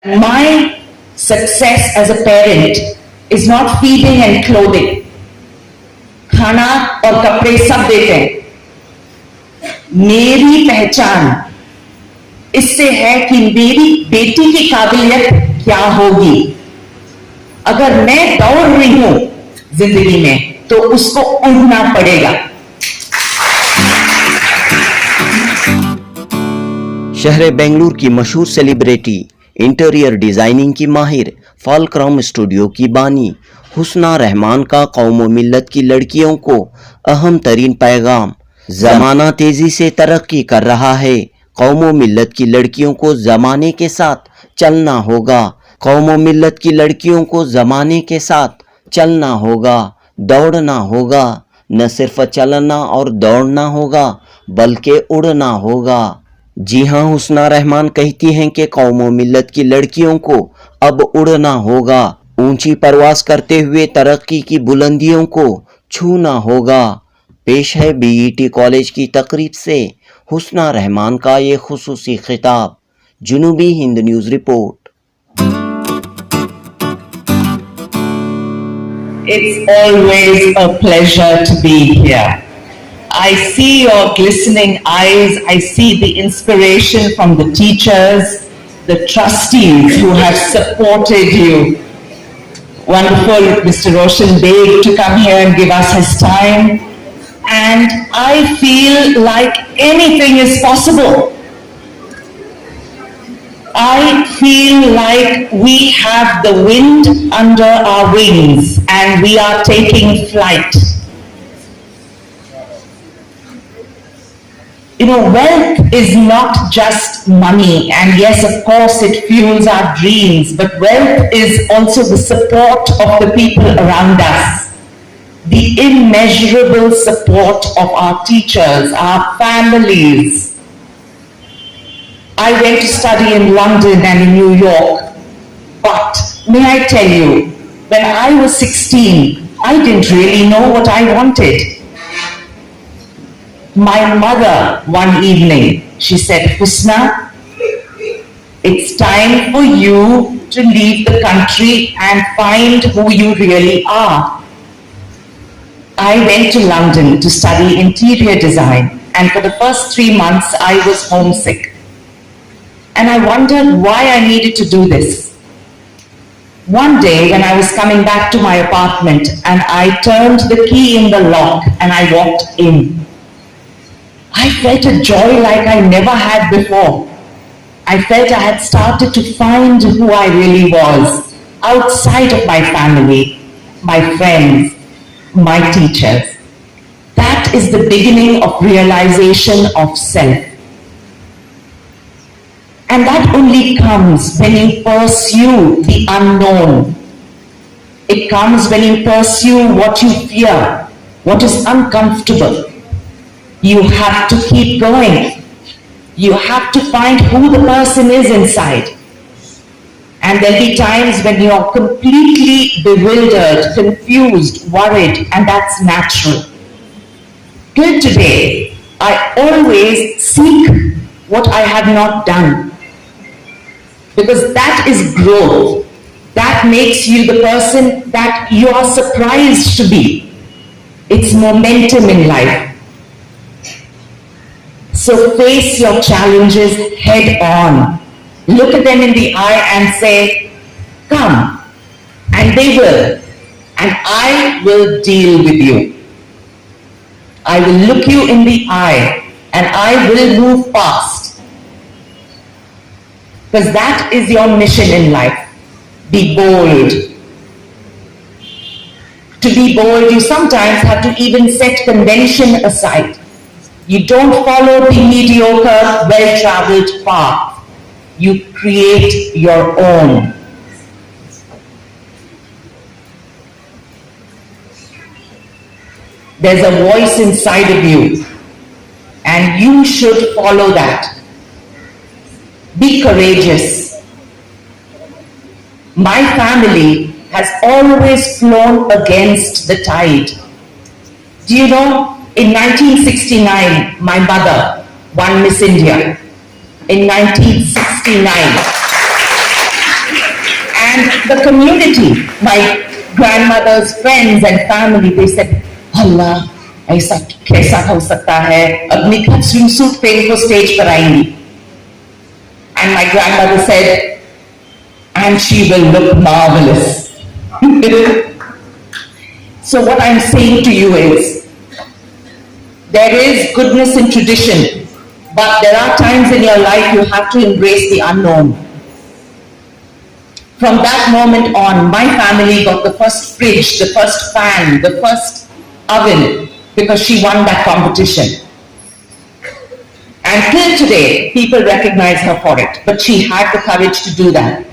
My success as a parent is not feeding and clothing. खाना और कपड़े सब देते हैं. मेरी पहचान इससे है कि मेरी बेटी की काबिलियत क्या होगी. अगर मैं दौड़ रही हूं जिंदगी में तो उसको उड़ना पड़ेगा. शहर बेंगलुरु की मशहूर सेलिब्रिटी, इंटीरियर डिजाइनिंग की माहिर, फॉलक्रॉम स्टूडियो की बानी हुस्ना रहमान का कौम व मिल्लत की लड़कियों को अहम तरीन पैगाम. जमाना तेजी से तरक्की कर रहा है. कौम व मिल्लत की लड़कियों को जमाने के साथ चलना होगा. कौम व मिल्लत की लड़कियों को जमाने के साथ चलना होगा, दौड़ना होगा. न सिर्फ चलना और दौड़ना होगा बल्कि उड़ना होगा. जी हाँ, हुस्ना रहमान कहती हैं कि कौम व मिल्लत की लड़कियों को अब उड़ना होगा. ऊंची परवास करते हुए तरक्की की बुलंदियों को छूना होगा. पेश है बीईटी कॉलेज की तकरीब से हुस्ना रहमान का ये खुसूसी खिताब. जुनूबी Hind news report. It's always a pleasure to be here. I see your glistening eyes. I see the inspiration from the teachers, the trustees who have supported you. Wonderful Mr. Roshan Baig to come here and give us his time. And I feel like anything is possible. I feel like we have the wind under our wings and we are taking flight. You know, wealth is not just money, and yes, of course, it fuels our dreams, but wealth is also the support of the people around us, the immeasurable support of our teachers, our families. I went to study in London and in New York, but may I tell you, when I was 16, I didn't really know what I wanted. My mother, one evening, she said, Husna, it's time for you to leave the country and find who you really are. I went to London to study interior design, and for the first 3 months, I was homesick. And I wondered why I needed to do this. One day, when I was coming back to my apartment, and I turned the key in the lock and I walked in, I felt a joy like I never had before. I felt I had started to find who I really was outside of my family, my friends, my teachers. That is the beginning of realization of self. And that only comes when you pursue the unknown. It comes when you pursue what you fear, what is uncomfortable. You have to keep going. You have to find who the person is inside. And there'll be times when you're completely bewildered, confused, worried, and that's natural. Till today, I always seek what I have not done. Because that is growth. That makes you the person that you are surprised to be. It's momentum in life. So face your challenges head on. Look at them in the eye and say, come. And they will. And I will deal with you. I will look you in the eye and I will move past. Because that is your mission in life. Be bold. To be bold, you sometimes have to even set convention aside. You don't follow the mediocre, well-traveled path. You create your own. There's a voice inside of you, and you should follow that. Be courageous. My family has always flown against the tide. Do you know? In 1969, my mother won Miss India. In 1969. And the community, my grandmother's friends and family, they said, Allah, ऐसा कैसा हो सकता है, अब Nikhat swimsuit पहन को stage पर आएंगी. And my grandmother said, and she will look marvelous. So what I'm saying to you is, there is goodness in tradition, but there are times in your life you have to embrace the unknown. From that moment on, my family got the first fridge, the first fan, the first oven, because she won that competition. And till today, people recognize her for it, but she had the courage to do that.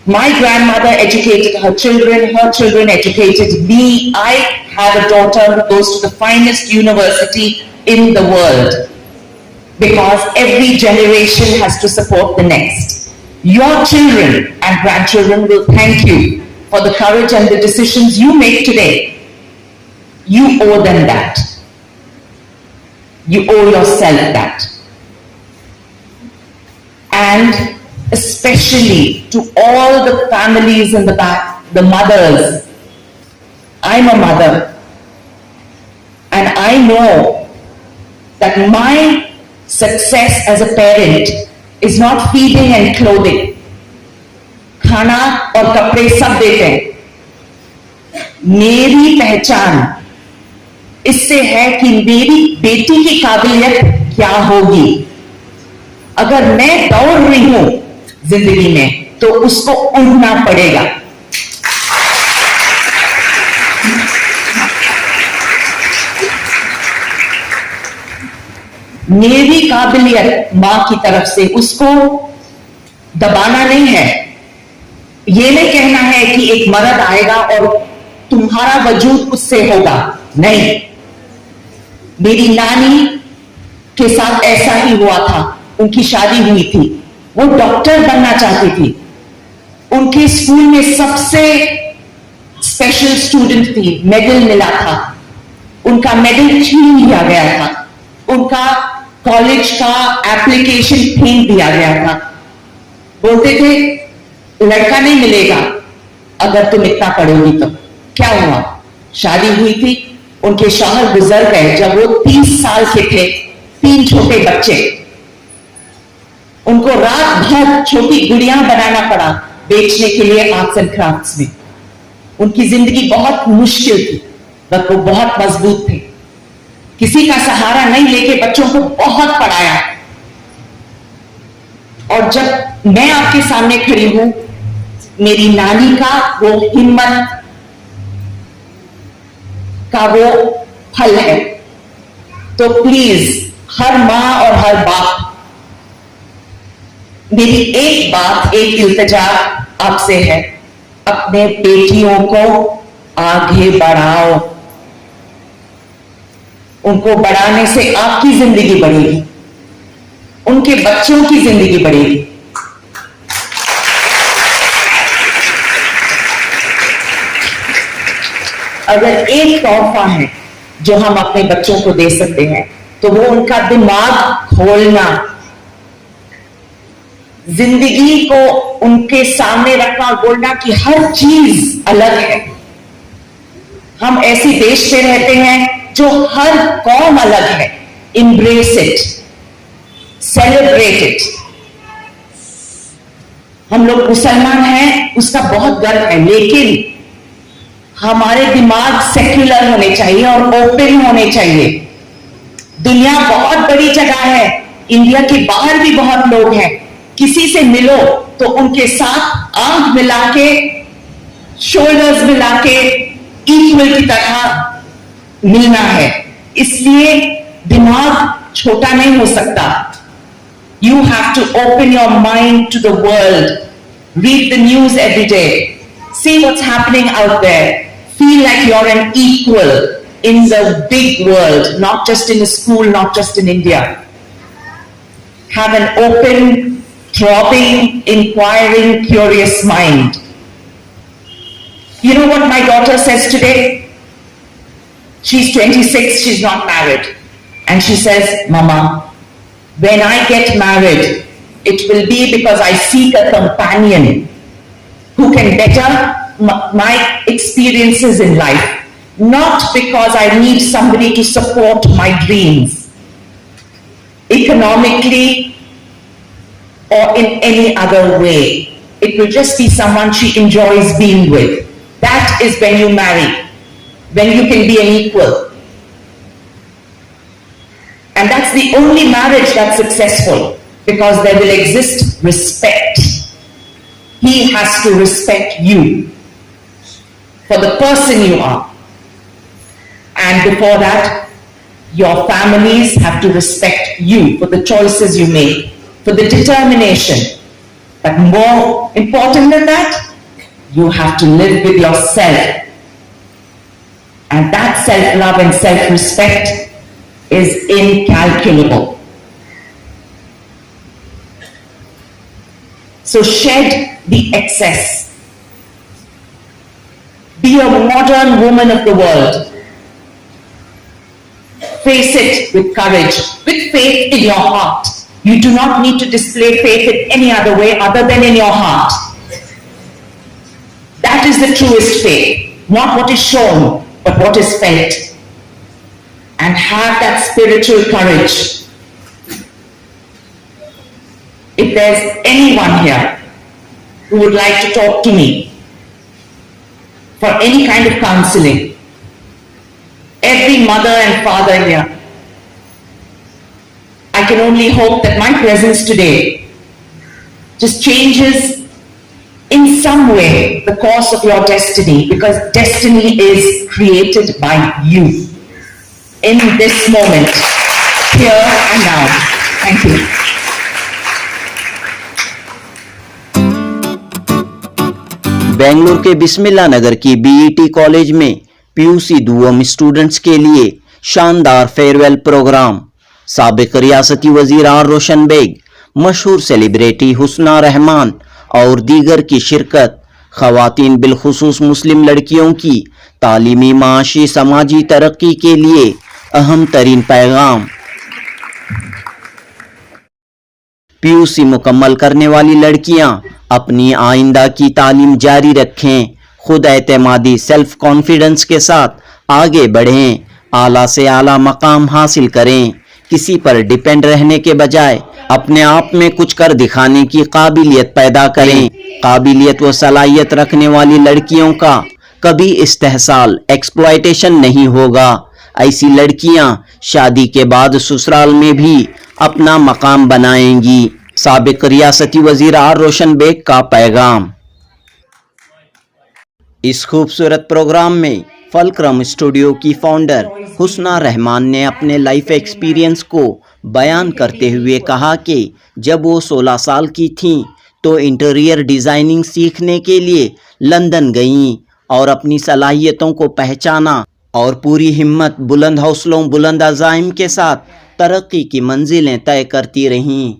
My grandmother educated her children educated me. I have a daughter who goes to the finest university in the world, because every generation has to support the next. Your children and grandchildren will thank you for the courage and the decisions you make today. You owe them that. You owe yourself that. And especially to all the families in the back, the mothers. I'm a mother, and I know that my success as a parent is not feeding and clothing. खाना और कपड़े सब देते हैं. मेरी पहचान इससे है कि मेरी बेटी की काबिलियत क्या होगी. अगर मैं दौड़ रही हूं जिंदगी में, तो उसको उड़ना पड़ेगा. मेरी काबिलियत मां की तरफ से, उसको दबाना नहीं है. ये नहीं कहना है कि एक मर्द आएगा और तुम्हारा वजूद उससे होगा. नहीं. मेरी नानी के साथ ऐसा ही हुआ था. उनकी शादी हुई थी, वो डॉक्टर बनना चाहती थी. उनके स्कूल में सबसे स्पेशल स्टूडेंट थी, मेडल मिला था. उनका मेडल छीन लिया गया था. उनका कॉलेज का एप्लीकेशन फेंक दिया गया था. बोलते थे लड़का नहीं मिलेगा अगर तुम इतना पढ़ोगी तो. क्या हुआ? शादी हुई थी, उनके शौहर गुजर गए जब वो 30 साल के थे. 3 छोटे बच्चे. उनको रात भर छोटी गुड़ियां बनाना पड़ा बेचने के लिए आर्ट्स एंड क्राफ्ट्स में. उनकी जिंदगी बहुत मुश्किल थी, बट वो बहुत मजबूत थे. किसी का सहारा नहीं लेके बच्चों को बहुत पढ़ाया. और जब मैं आपके सामने खड़ी हूं, मेरी नानी का वो हिम्मत का वो फल है. तो प्लीज हर मां और हर बाप, मेरी एक बात, एक इल्तिजा आपसे है, अपने बेटियों को आगे बढ़ाओ. उनको बढ़ाने से आपकी जिंदगी बढ़ेगी, उनके बच्चों की जिंदगी बढ़ेगी. अगर एक तोहफा है जो हम अपने बच्चों को दे सकते हैं, तो वो उनका दिमाग खोलना, जिंदगी को उनके सामने रखना और बोलना कि हर चीज अलग है. हम ऐसे देश में रहते हैं जो हर कौम अलग है. Embrace it, celebrate it. हम लोग मुसलमान हैं, उसका बहुत गर्व है, लेकिन हमारे दिमाग सेक्युलर होने चाहिए और ओपन होने चाहिए. दुनिया बहुत बड़ी जगह है, इंडिया के बाहर भी बहुत लोग हैं. किसी से मिलो तो उनके साथ आंख मिला के, शोल्डर्स मिला के, इक्वल की तरह मिलना है. इसलिए दिमाग छोटा नहीं हो सकता. You have to open your mind to the world. Read the news every day. See what's happening out there. Feel like you're an equal in the big world, not just in a school, not just in India. Have an open, throbbing, inquiring, curious mind. You know what my daughter says today? She's 26, she's not married. And she says, Mama, when I get married, it will be because I seek a companion who can better my experiences in life, not because I need somebody to support my dreams economically or in any other way. It will just be someone she enjoys being with. That is when you marry, when you can be an equal. And that's the only marriage that's successful, because there will exist respect. He has to respect you for the person you are. And before that, your families have to respect you for the choices you make, for the determination. But more important than that, you have to live with yourself. And that self-love and self-respect is incalculable. So shed the excess. Be a modern woman of the world. Face it with courage, with faith in your heart. You do not need to display faith in any other way other than in your heart. That is the truest faith, not what is shown, but what is felt. And have that spiritual courage. If there's anyone here who would like to talk to me for any kind of counseling, every mother and father here, I can only hope that my presence today just changes in some way the course of your destiny, because destiny is created by you in this moment, here and now. Thank you. Bengaluru के बिस्मिल्ला नगर की BET college में PUC दुआम students के लिए शानदार farewell programme. साबिक रियासती वजीर are Roshan bag, मशहूर सेलिब्रिटी हुस्ना रहमान और दीगर की शिरकत। खवातीन बिलखुसूस मुस्लिम लड़कियों की तालीमी, माशी, समाजी तरक्की के लिए अहम तरीन पैगाम। पीयूसी मुकम्मल करने वाली लड़कियां अपनी आइंदा की तालीम जारी रखें, खुद एतमादी सेल्फ कॉन्फिडेंस के साथ आगे बढ़ें, आला से आला मकाम हासिल करें। किसी पर डिपेंड रहने के बजाय अपने आप में कुछ कर दिखाने की काबिलियत पैदा करें। काबिलियत व सलाहियत रखने वाली लड़कियों का कभी इस्तेहसाल, एक्सप्लॉयटेशन नहीं होगा। ऐसी लड़कियां शादी के बाद ससुराल में भी अपना मकाम बनाएंगी। साबिक रियासती वजीर आर रोशन बेग का पैगाम। इस खूबसूरत प्रोग्राम में फलक्रम स्टूडियो की फाउंडर हुस्ना रहमान ने अपने लाइफ एक्सपीरियंस को बयान करते हुए कहा कि जब वो 16 साल की थीं तो इंटीरियर डिज़ाइनिंग सीखने के लिए लंदन गईं और अपनी सलाहियतों को पहचाना और पूरी हिम्मत, बुलंद हौसलों, बुलंद अज़ाइम के साथ तरक्की की मंजिलें तय करती रहीं।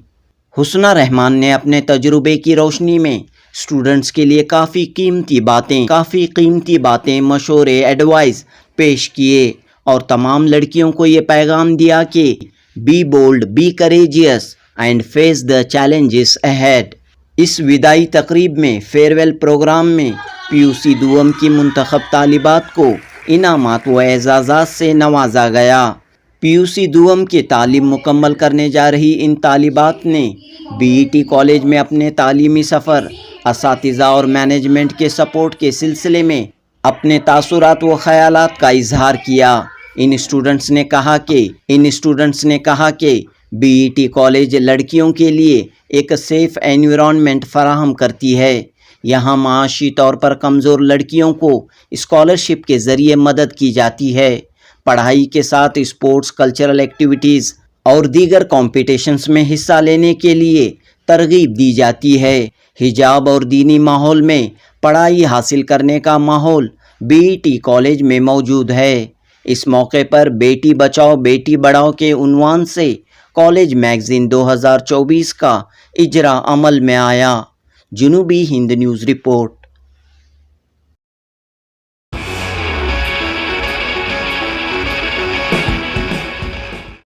हुस्ना रहमान ने अपने तजुर्बे की रोशनी में स्टूडेंट्स के लिए काफ़ी कीमती बातें, मशवरे, एडवाइस पेश किए और तमाम लड़कियों को ये पैगाम दिया कि be bold, be courageous and face the challenges ahead. इस विदाई तकरीब में फेयरवेल प्रोग्राम में पीयूसी दुआम की मुंतखब तालिबात को इनामात व एजाज़ात से नवाजा गया। पीयूसी दुआम की तालीम मुकम्मल करने जा रही इन तालिबात ने बीईटी कॉलेज में अपने तालीमी सफ़र, असातिज़ा और मैनेजमेंट के सपोर्ट के सिलसिले में अपने तासुरात व ख़यालात का इजहार किया। इन स्टूडेंट्स ने कहा कि बीईटी कॉलेज लड़कियों के लिए एक सेफ़ एनवायरनमेंट फराहम करती है। यहाँ माशी तौर पर कमज़ोर लड़कियों को स्कॉलरशिप के ज़रिए मदद की जाती है। पढ़ाई के साथ स्पोर्ट्स, कल्चरल एक्टिविटीज़ और दीगर कॉम्पिटिशन्स में हिस्सा लेने के लिए तरगीब दी जाती है। हिजाब और दीनी माहौल में पढ़ाई हासिल करने का माहौल बीईटी कॉलेज में मौजूद है। इस मौके पर बेटी बचाओ बेटी बढ़ाओ के उन्वान से कॉलेज मैगज़ीन 2024 का इजरा अमल में आया। जनूबी हिंद न्यूज़ रिपोर्ट।